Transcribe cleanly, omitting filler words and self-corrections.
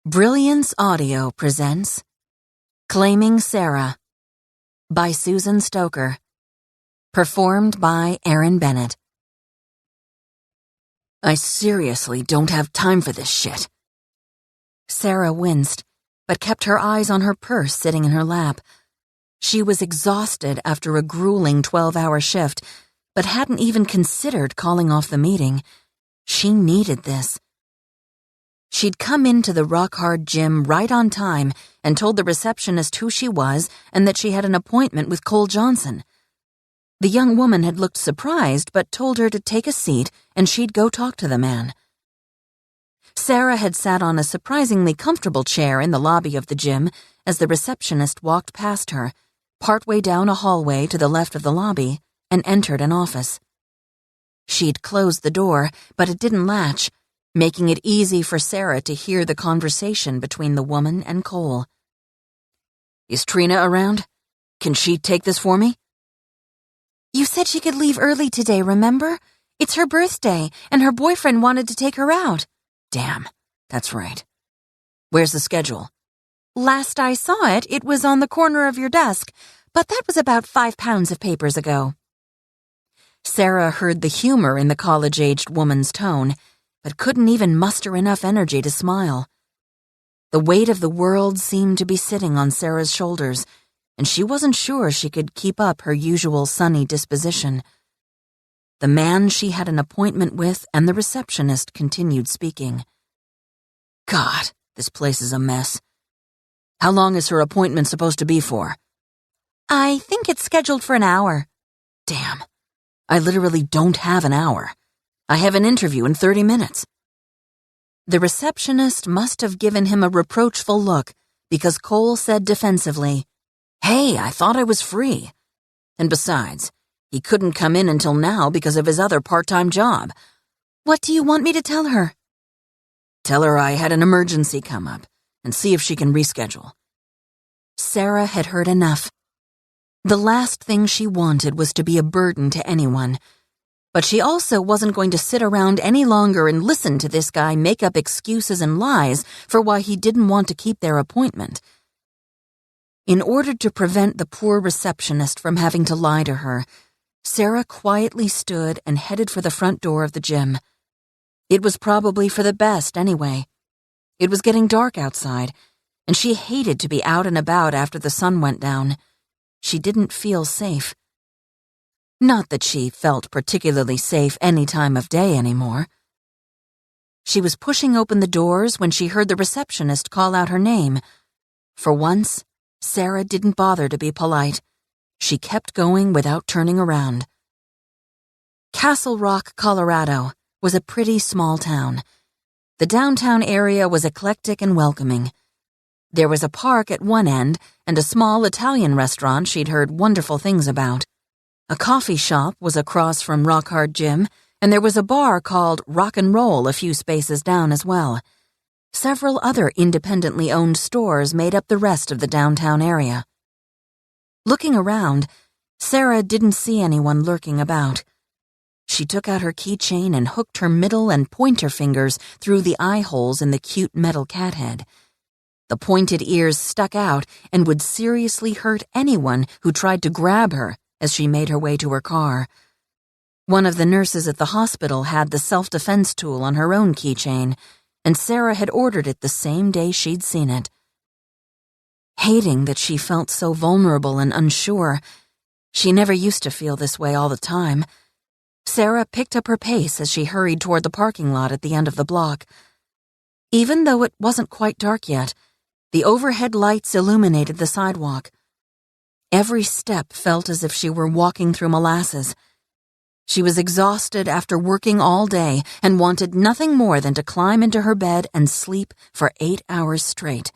Brilliance Audio presents Claiming Sarah by Susan Stoker. Performed by Aaron Bennett. I seriously don't have time for this shit. Sarah winced, but kept her eyes on her purse sitting in her lap. She was exhausted after a grueling 12-hour shift, but hadn't even considered calling off the meeting. She needed this. She'd come into the rock-hard gym right on time and told the receptionist who she was and that she had an appointment with Cole Johnson. The young woman had looked surprised but told her to take a seat and she'd go talk to the man. Sarah had sat on a surprisingly comfortable chair in the lobby of the gym as the receptionist walked past her, partway down a hallway to the left of the lobby, and entered an office. She'd closed the door, but it didn't latch, making it easy for Sarah to hear the conversation between the woman and Cole. Is Trina around? Can she take this for me? You said she could leave early today, remember? It's her birthday, and her boyfriend wanted to take her out. Damn, that's right. Where's the schedule? Last I saw it, it was on the corner of your desk, but that was about 5 pounds of papers ago. Sarah heard the humor in the college-aged woman's tone, but couldn't even muster enough energy to smile. The weight of the world seemed to be sitting on Sarah's shoulders, and she wasn't sure she could keep up her usual sunny disposition. The man she had an appointment with and the receptionist continued speaking. God, this place is a mess. How long is her appointment supposed to be for? I think it's scheduled for an hour. Damn, I literally don't have an hour. I have an interview in 30 minutes. The receptionist must have given him a reproachful look because Cole said defensively, Hey, I thought I was free. And besides, he couldn't come in until now because of his other part-time job. What do you want me to tell her? Tell her I had an emergency come up and see if she can reschedule. Sarah had heard enough. The last thing she wanted was to be a burden to anyone. But she also wasn't going to sit around any longer and listen to this guy make up excuses and lies for why he didn't want to keep their appointment. In order to prevent the poor receptionist from having to lie to her, Sarah quietly stood and headed for the front door of the gym. It was probably for the best anyway. It was getting dark outside, and she hated to be out and about after the sun went down. She didn't feel safe. Not that she felt particularly safe any time of day anymore. She was pushing open the doors when she heard the receptionist call out her name. For once, Sarah didn't bother to be polite. She kept going without turning around. Castle Rock, Colorado, was a pretty small town. The downtown area was eclectic and welcoming. There was a park at one end and a small Italian restaurant she'd heard wonderful things about. A coffee shop was across from Rockhard Gym, and there was a bar called Rock and Roll a few spaces down as well. Several other independently owned stores made up the rest of the downtown area. Looking around, Sarah didn't see anyone lurking about. She took out her keychain and hooked her middle and pointer fingers through the eye holes in the cute metal cat head. The pointed ears stuck out and would seriously hurt anyone who tried to grab her as she made her way to her car. One of the nurses at the hospital had the self-defense tool on her own keychain, and Sarah had ordered it the same day she'd seen it. Hating that she felt so vulnerable and unsure, she never used to feel this way all the time, Sarah picked up her pace as she hurried toward the parking lot at the end of the block. Even though it wasn't quite dark yet, the overhead lights illuminated the sidewalk. Every step felt as if she were walking through molasses. She was exhausted after working all day and wanted nothing more than to climb into her bed and sleep for 8 hours straight.